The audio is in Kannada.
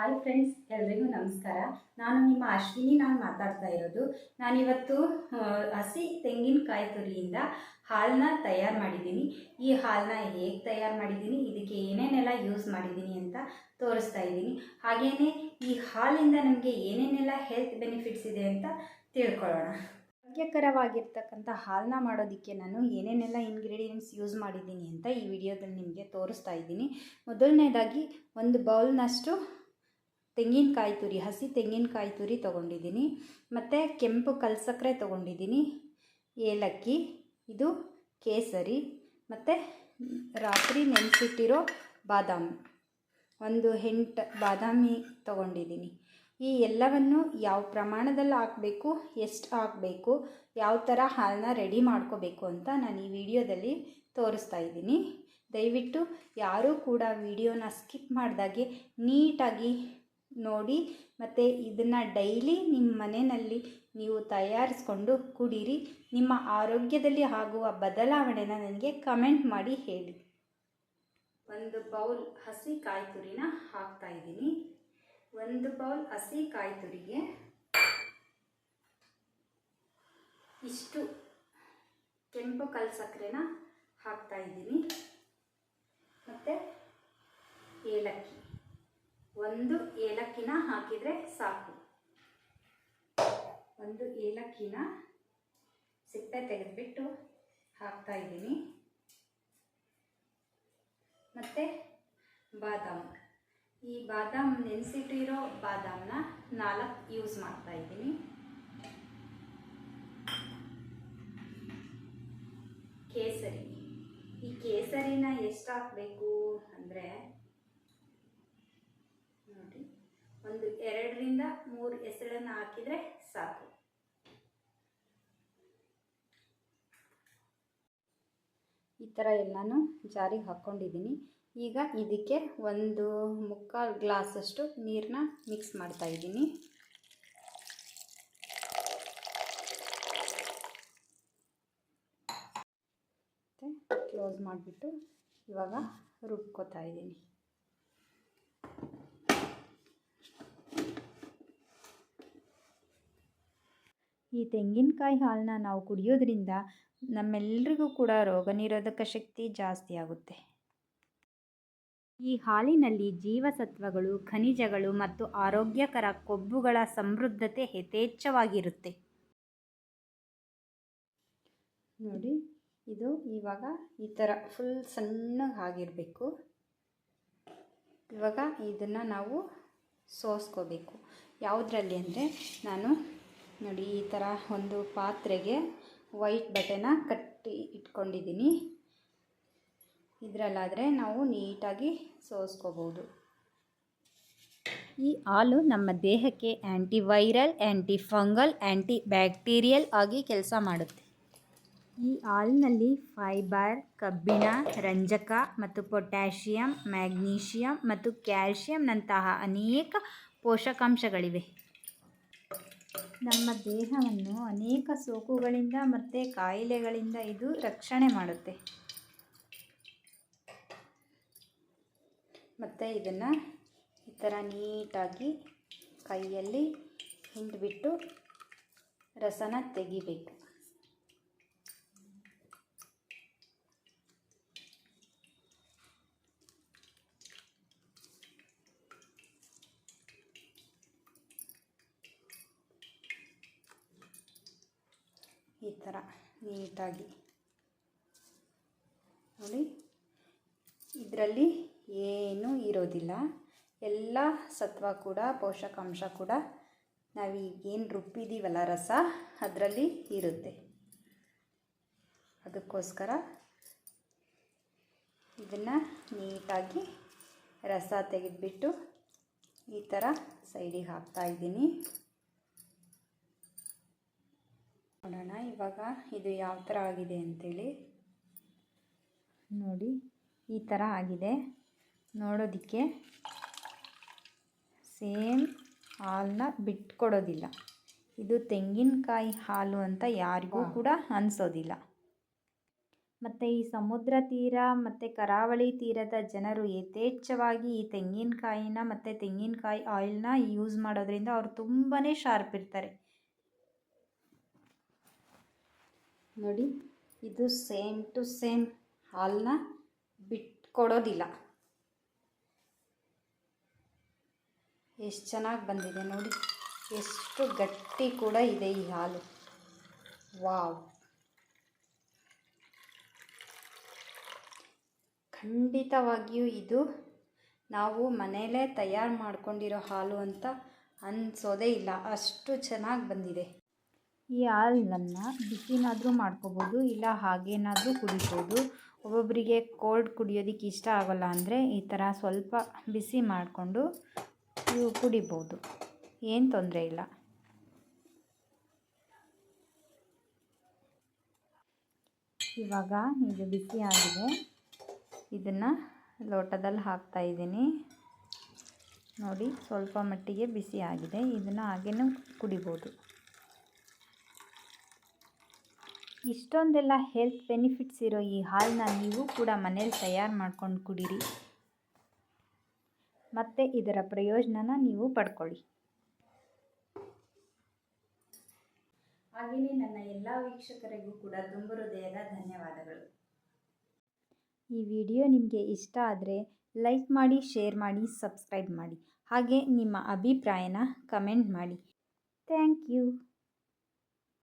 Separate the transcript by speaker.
Speaker 1: ಹಾಯ್ ಫ್ರೆಂಡ್ಸ್, ಎಲ್ರಿಗೂ ನಮಸ್ಕಾರ. ನಾನು ನಿಮ್ಮ ಅಶ್ವಿನಿ. ನಾನು ಮಾತಾಡ್ತಾ ಇರೋದು. ನಾನಿವತ್ತು ಹಸಿ ತೆಂಗಿನಕಾಯಿ ತುರಿಯಿಂದ ಹಾಲನ್ನ ತಯಾರು ಮಾಡಿದ್ದೀನಿ. ಈ ಹಾಲನ್ನ ಹೇಗೆ ತಯಾರು ಮಾಡಿದ್ದೀನಿ, ಇದಕ್ಕೆ ಏನೇನೆಲ್ಲ ಯೂಸ್ ಮಾಡಿದ್ದೀನಿ ಅಂತ ತೋರಿಸ್ತಾ ಇದ್ದೀನಿ. ಹಾಗೆಯೇ ಈ ಹಾಲಿಂದ ನಮಗೆ ಏನೇನೆಲ್ಲ ಹೆಲ್ತ್ ಬೆನಿಫಿಟ್ಸ್ ಇದೆ ಅಂತ ತಿಳ್ಕೊಳ್ಳೋಣ. ಆರೋಗ್ಯಕರವಾಗಿರ್ತಕ್ಕಂಥ ಹಾಲನ್ನ ಮಾಡೋದಕ್ಕೆ ನಾನು ಏನೇನೆಲ್ಲ ಇಂಗ್ರೀಡಿಯೆಂಟ್ಸ್ ಯೂಸ್ ಮಾಡಿದ್ದೀನಿ ಅಂತ ಈ ವಿಡಿಯೋದಲ್ಲಿ ನಿಮಗೆ ತೋರಿಸ್ತಾ ಇದ್ದೀನಿ. ಮೊದಲನೇದಾಗಿ ಒಂದು ಬೌಲ್ನಷ್ಟು ತೆಂಗಿನಕಾಯಿ ತುರಿ, ಹಸಿ ತೆಂಗಿನಕಾಯಿ ತುರಿ ತೊಗೊಂಡಿದ್ದೀನಿ. ಮತ್ತು ಕೆಂಪು ಕಲ್ಸಕ್ಕರೆ ತೊಗೊಂಡಿದ್ದೀನಿ, ಏಲಕ್ಕಿ, ಇದು ಕೇಸರಿ, ಮತ್ತು ರಾತ್ರಿ ನೆನೆಸಿಟ್ಟಿರೋ ಬಾದಾಮಿ, ಒಂದು 8 ಬಾದಾಮಿ ತೊಗೊಂಡಿದ್ದೀನಿ. ಈ ಎಲ್ಲವನ್ನು ಯಾವ ಪ್ರಮಾಣದಲ್ಲಿ ಹಾಕಬೇಕು, ಎಷ್ಟು ಹಾಕಬೇಕು, ಯಾವ ಥರ ಹಾಲನ್ನ ರೆಡಿ ಮಾಡ್ಕೋಬೇಕು ಅಂತ ನಾನು ಈ ವಿಡಿಯೋದಲ್ಲಿ ತೋರಿಸ್ತಾ ಇದ್ದೀನಿ. ದಯವಿಟ್ಟು ಯಾರೂ ಕೂಡ ವಿಡಿಯೋನ ಸ್ಕಿಪ್ ಮಾಡಿದಾಗೆ ನೀಟಾಗಿ ನೋಡಿ ಮತ್ತು ಇದನ್ನು ಡೈಲಿ ನಿಮ್ಮ ಮನೆಯಲ್ಲಿ ನೀವು ತಯಾರಿಸ್ಕೊಂಡು ಕುಡೀರಿ. ನಿಮ್ಮ ಆರೋಗ್ಯದಲ್ಲಿ ಆಗುವ ಬದಲಾವಣೆನ ನನಗೆ ಕಮೆಂಟ್ ಮಾಡಿ ಹೇಳಿ. ಒಂದು ಬೌಲ್ ಹಸಿ ಕಾಯಿ ತುರಿನ ಹಾಕ್ತಾಯಿದ್ದೀನಿ. ಒಂದು ಬೌಲ್ ಹಸಿ ಕಾಯಿ ತುರಿಗೆ ಇಷ್ಟು ಕೆಂಪು ಕಲ್ಸಕ್ಕರೆನ ಹಾಕ್ತಾಯಿದ್ದೀನಿ. ಮತ್ತು ಏಲಕ್ಕಿ, ಒಂದು ಏಲಕ್ಕಿನ ಹಾಕಿದರೆ ಸಾಕು. ಒಂದು ಏಲಕ್ಕಿನ ಸಿಪ್ಪೆ ತೆಗೆದುಬಿಟ್ಟು ಹಾಕ್ತಾಯಿದ್ದೀನಿ. ಮತ್ತು ಬಾದಾಮ್, ಈ ಬಾದಾಮ್ ನೆನೆಸಿಟ್ಟಿರೋ ಬಾದಾಮನ್ನ 4 ಯೂಸ್ ಮಾಡ್ತಾಯಿದ್ದೀನಿ. ಕೇಸರಿ, ಈ ಕೇಸರಿನ ಎಷ್ಟು ಹಾಕಬೇಕು ಅಂದರೆ ನೋಡಿ, ಒಂದು 2ರಿಂದ 3 ಎಸಳನ್ನು ಹಾಕಿದರೆ ಸಾಕು. ಈ ಥರ ಎಲ್ಲನೂ ಜಾರಿಗೆ ಹಾಕ್ಕೊಂಡಿದ್ದೀನಿ. ಈಗ ಇದಕ್ಕೆ 1/4 ಗ್ಲಾಸಷ್ಟು ನೀರನ್ನ ಮಿಕ್ಸ್ ಮಾಡ್ತಾಯಿದ್ದೀನಿ. ಮತ್ತು ಕ್ಲೋಸ್ ಮಾಡಿಬಿಟ್ಟು ಇವಾಗ ರುಬ್ಕೋತಾ ಇದ್ದೀನಿ. ಈ ತೆಂಗಿನಕಾಯಿ ಹಾಲನ್ನ ನಾವು ಕುಡಿಯೋದ್ರಿಂದ ನಮ್ಮೆಲ್ಲರಿಗೂ ಕೂಡ ರೋಗ ನಿರೋಧಕ ಶಕ್ತಿ ಜಾಸ್ತಿ ಆಗುತ್ತೆ. ಈ ಹಾಲಿನಲ್ಲಿ ಜೀವಸತ್ವಗಳು, ಖನಿಜಗಳು ಮತ್ತು ಆರೋಗ್ಯಕರ ಕೊಬ್ಬುಗಳ ಸಮೃದ್ಧತೆ ಯಥೇಚ್ಛವಾಗಿರುತ್ತೆ. ನೋಡಿ, ಇದು ಇವಾಗ ಈ ಥರ ಫುಲ್ ಸಣ್ಣಗೆ ಆಗಿರಬೇಕು. ಇವಾಗ ಇದನ್ನು ನಾವು ಸೋಸ್ಕೋಬೇಕು. ಯಾವುದರಲ್ಲಿ ಅಂದರೆ, ನಾನು ನೋಡಿ ಈ ಥರ ಒಂದು ಪಾತ್ರೆಗೆ ವೈಟ್ ಬಟ್ಟೆನ ಕಟ್ಟಿ ಇಟ್ಕೊಂಡಿದ್ದೀನಿ. ಇದರಲ್ಲಾದರೆ ನಾವು ನೀಟಾಗಿ ಸೋಸ್ಕೋಬೋದು. ಈ ಹಾಲು ನಮ್ಮ ದೇಹಕ್ಕೆ ಆ್ಯಂಟಿವೈರಲ್, ಆ್ಯಂಟಿ ಫಂಗಲ್, ಆ್ಯಂಟಿ ಬ್ಯಾಕ್ಟೀರಿಯಲ್ ಆಗಿ ಕೆಲಸ ಮಾಡುತ್ತೆ. ಈ ಹಾಲಿನಲ್ಲಿ ಫೈಬರ್, ಕಬ್ಬಿಣ, ರಂಜಕ ಮತ್ತು ಪೊಟ್ಯಾಷಿಯಂ, ಮ್ಯಾಗ್ನೀಷಿಯಂ ಮತ್ತು ಕ್ಯಾಲ್ಶಿಯಂನಂತಹ ಅನೇಕ ಪೋಷಕಾಂಶಗಳಿವೆ. ನಮ್ಮ ದೇಹವನ್ನು ಅನೇಕ ಸೋಂಕುಗಳಿಂದ ಮತ್ತು ಕಾಯಿಲೆಗಳಿಂದ ಇದು ರಕ್ಷಣೆ ಮಾಡುತ್ತೆ. ಮತ್ತು ಇದನ್ನು ಈ ಥರ ನೀಟಾಗಿ ಕೈಯಲ್ಲಿ ಹಿಂಡಿಬಿಟ್ಟು ರಸನ ತೆಗಿಬೇಕು. ಈ ಥರ ನೀಟಾಗಿ ನೋಡಿ, ಇದರಲ್ಲಿ ಏನೂ ಇರೋದಿಲ್ಲ. ಎಲ್ಲ ಸತ್ವ ಕೂಡ, ಪೋಷಕಾಂಶ ಕೂಡ ನಾವೀಗೇನು ರುಬ್ಬಿದ್ದೀವಲ್ಲ ರಸ, ಅದರಲ್ಲಿ ಇರುತ್ತೆ. ಅದಕ್ಕೋಸ್ಕರ ಇದನ್ನು ನೀಟಾಗಿ ರಸ ತೆಗೆದುಬಿಟ್ಟು ಈ ಥರ ಸೈಡಿಗೆ ಹಾಕ್ತಾಯಿದ್ದೀನಿ. ನೋಡೋಣ ಇವಾಗ ಇದು ಯಾವ ಥರ ಆಗಿದೆ ಅಂಥೇಳಿ. ನೋಡಿ, ಈ ಥರ ಆಗಿದೆ. ನೋಡೋದಕ್ಕೆ ಸೇಮ್ ಹಾಲನ್ನ ಬಿಟ್ಕೊಡೋದಿಲ್ಲ. ಇದು ತೆಂಗಿನಕಾಯಿ ಹಾಲು ಅಂತ ಯಾರಿಗೂ ಕೂಡ ಅನಿಸೋದಿಲ್ಲ. ಮತ್ತು ಈ ಸಮುದ್ರ ತೀರ ಮತ್ತು ಕರಾವಳಿ ತೀರದ ಜನರು ಯಥೇಚ್ಛವಾಗಿ ಈ ತೆಂಗಿನಕಾಯಿನ ಮತ್ತು ತೆಂಗಿನಕಾಯಿ ಆಯಿಲ್ನ ಯೂಸ್ ಮಾಡೋದ್ರಿಂದ ಅವರು ತುಂಬಾ ಶಾರ್ಪ್ ಇರ್ತಾರೆ. ನೋಡಿ, ಇದು ಸೇಮ್ ಟು ಸೇಮ್ ಹಾಲನ್ನ ಬಿಟ್ಕೊಡೋದಿಲ್ಲ. ಎಷ್ಟು ಚೆನ್ನಾಗಿ ಬಂದಿದೆ ನೋಡಿ, ಎಷ್ಟು ಗಟ್ಟಿ ಕೂಡ ಇದೆ ಈ ಹಾಲು. ವಾವ್! ಖಂಡಿತವಾಗಿಯೂ ಇದು ನಾವು ಮನೆಯಲ್ಲೇ ತಯಾರು ಮಾಡ್ಕೊಂಡಿರೋ ಹಾಲು ಅಂತ ಅನಿಸೋದೇ ಇಲ್ಲ, ಅಷ್ಟು ಚೆನ್ನಾಗಿ ಬಂದಿದೆ. ಈ ಹಾಲನ್ನು ಬಿಸಿನಾದರೂ ಮಾಡ್ಕೋಬೋದು, ಇಲ್ಲ ಹಾಗೇನಾದರೂ ಕುಡಿಬೋದು. ಒಬ್ಬೊಬ್ಬರಿಗೆ ಕೋಲ್ಡ್ ಕುಡಿಯೋದಕ್ಕೆ ಇಷ್ಟ ಆಗೋಲ್ಲ ಅಂದರೆ ಈ ಥರ ಸ್ವಲ್ಪ ಬಿಸಿ ಮಾಡಿಕೊಂಡು ಕುಡಿಬೋದು, ಏನು ತೊಂದರೆ ಇಲ್ಲ. ಇವಾಗ ಇದು ಬಿಸಿ ಆಗಿದೆ, ಇದನ್ನು ಲೋಟದಲ್ಲಿ ಹಾಕ್ತಾಯಿದ್ದೀನಿ. ನೋಡಿ, ಸ್ವಲ್ಪ ಮಟ್ಟಿಗೆ ಬಿಸಿ ಆಗಿದೆ, ಇದನ್ನು ಹಾಗೇನೂ ಕುಡಿಬೋದು. ಇಷ್ಟೊಂದೆಲ್ಲ ಹೆಲ್ತ್ ಬೆನಿಫಿಟ್ಸ್ ಇರೋ ಈ ಹಾಲನ್ನ ನೀವು ಕೂಡ ಮನೇಲಿ ತಯಾರು ಮಾಡ್ಕೊಂಡು ಕುಡೀರಿ ಮತ್ತು ಇದರ ಪ್ರಯೋಜನನ ನೀವು ಪಡ್ಕೊಳ್ಳಿ. ಹಾಗೆಯೇ ನನ್ನ ಎಲ್ಲ ವೀಕ್ಷಕರಿಗೂ ಕೂಡ ತುಂಬ ಹೃದಯದ ಧನ್ಯವಾದಗಳು. ಈ ವಿಡಿಯೋ ನಿಮಗೆ ಇಷ್ಟ ಆದರೆ ಲೈಕ್ ಮಾಡಿ, ಶೇರ್ ಮಾಡಿ, ಸಬ್ಸ್ಕ್ರೈಬ್ ಮಾಡಿ. ಹಾಗೆ ನಿಮ್ಮ ಅಭಿಪ್ರಾಯನ ಕಮೆಂಟ್ ಮಾಡಿ. Thank you.